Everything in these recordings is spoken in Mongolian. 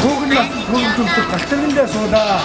Хүүхэн нас төгөлдөг галтрындаа суулаа.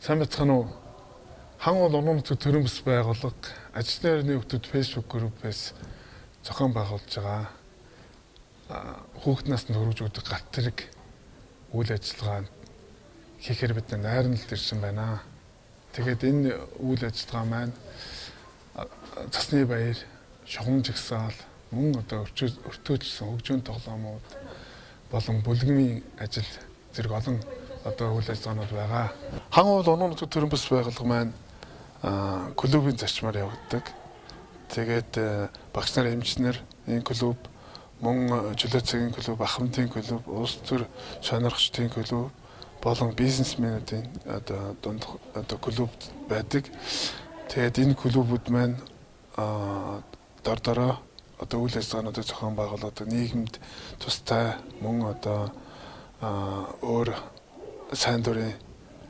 Сайн бацхан уу? Хангуул Орон нутгийн төрийн бас байгууллага ажилтны байрны хүүхдүүд Facebook группээс зохион байгуулж байгаа. Хүүхэд наснд хүргэж өгдөг галтрыг үйл ажиллагаа хийхээр бид найрамдалд ирсэн байна. Тэгээд энэ үйл ажиллагаа маань Цасны баяр, Шугам жагсаал, мөн одоо өртөөжсөн хөгжөөний тоглоомууд болон бүлгмийн ажил зэрэг олон одоо үйл ажиллагаанууд байгаа. Хангуул Орон нутгийн төрийн бас байгууллага маань клубын зарчмаар явагддаг. Тэгээд багш нар, эмчнэр энэ клуб, мөн чөлөө цагийн клуб, ахмадын клуб, улс төр сонирхчдын клуб болон бизнесмэнүүдийн одоо клуб байдаг. Тэгээд энэ клубүүд маань дор дороо одоо үйл ажиллагаануудыг зохион байгуулдаг, нийгэмд тустай мөн одоо өөр сайн дурын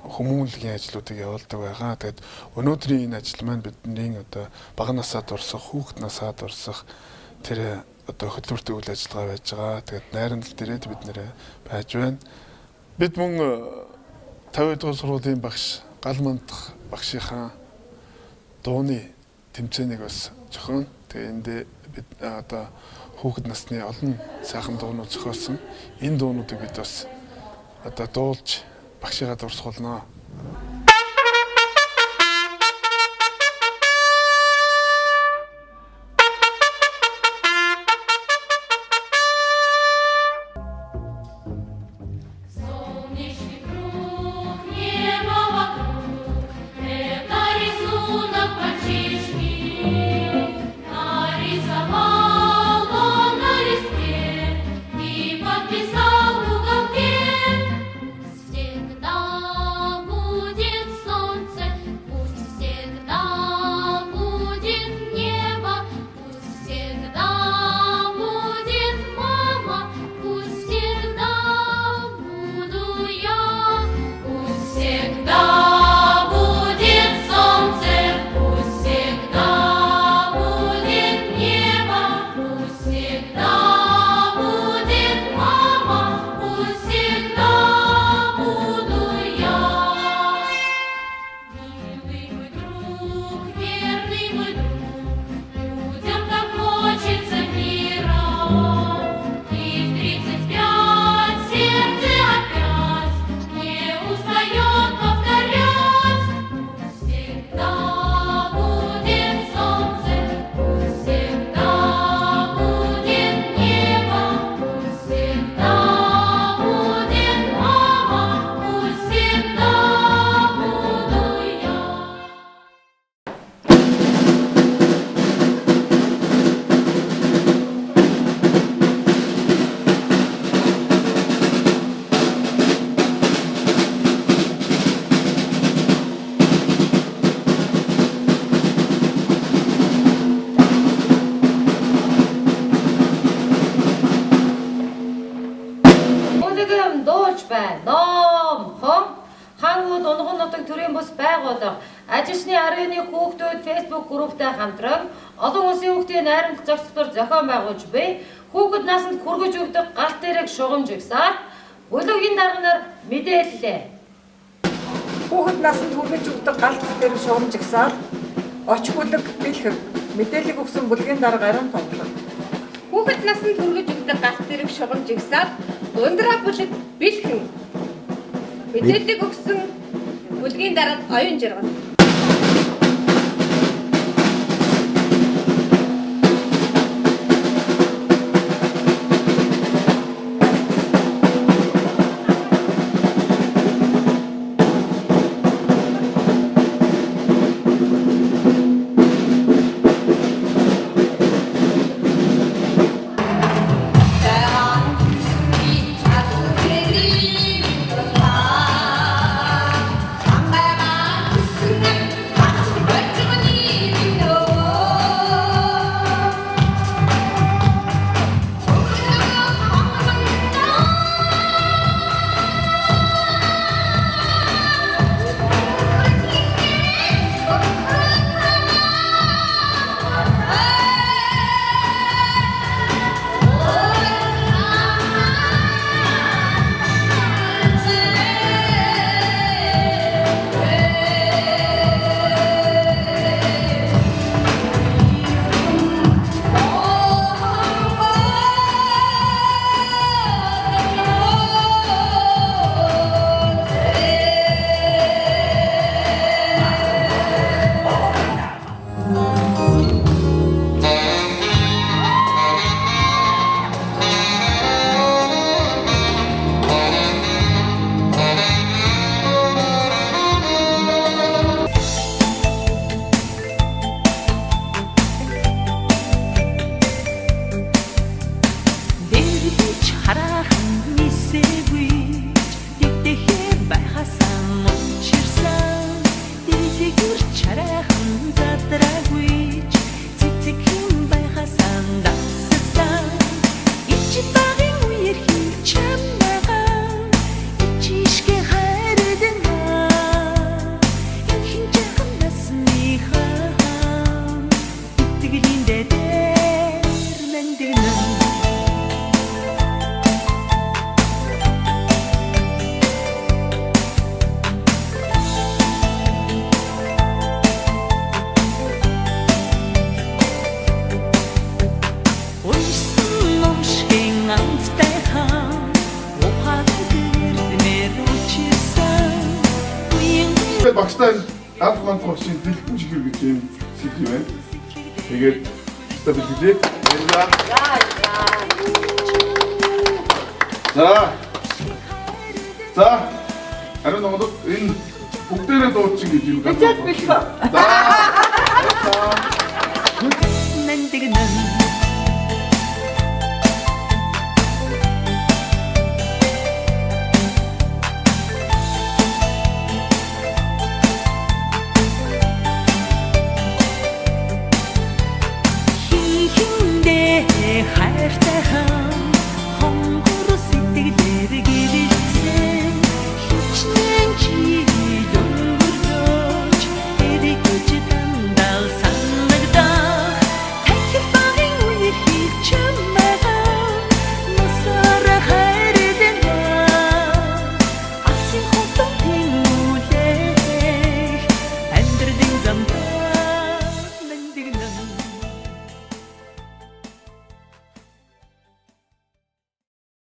хүмүүнлэгийн ажлуудыг явуулдаг байгаа. Тэгээд өнөөдрийн энэ ажил маань бидний одоо бага насаад орсох, хүүхэд насаад орсох тэр одоо хөтөлбөртэй үйл ажиллагаа байж байгаа. Тэгээд найрамдал дээрээ бид нэрээ байж байна. Бид мөн 50 дугаар сургуулийн багш гал мандах багшийнхаа дууны тэмцээнийг бас зохион. Тэгээд энд бид одоо хүүхэд насны олон сайхан дуунууд зохиосон. Энэ дуунуудыг бид бас одоо дуулж багшигаа дурсах болно. Ажилчны 11 хүүхдүүд Facebook групптэй хамтран олон улсын хүүхдийн найрамдах зохицолтоор зохион байгуулж буй хүүхэд насанд хүргэж өгдөг галт тэрэг шугамж ихсаар бүлэгийн дарганаар мэдээллээ. Хүүхэд насанд хүргэж өгдөг галт тэрэг шугамж ихсаар оч бүлэг бэлхэг мэдээлэл өгсөн бүлгийн дарга ариун тоглоо. Хүүхэд насанд хүргэж өгдөг галт тэрэг шугамж ихсаар ундраа бүлэг бэлхэн мэдээлэл өгсөн бүлгийн дарга оюун жаргал. Thank you. Тэгээд багштай аль манд багшийн дэлгэн чихэр гэж юм сэдв юм байна. Тэгээд стабилизээ. За. Харин нөгөө энэ бүгдээрээ дуучин гэж юм байна. Бичээд бэлхэ. За. 만드는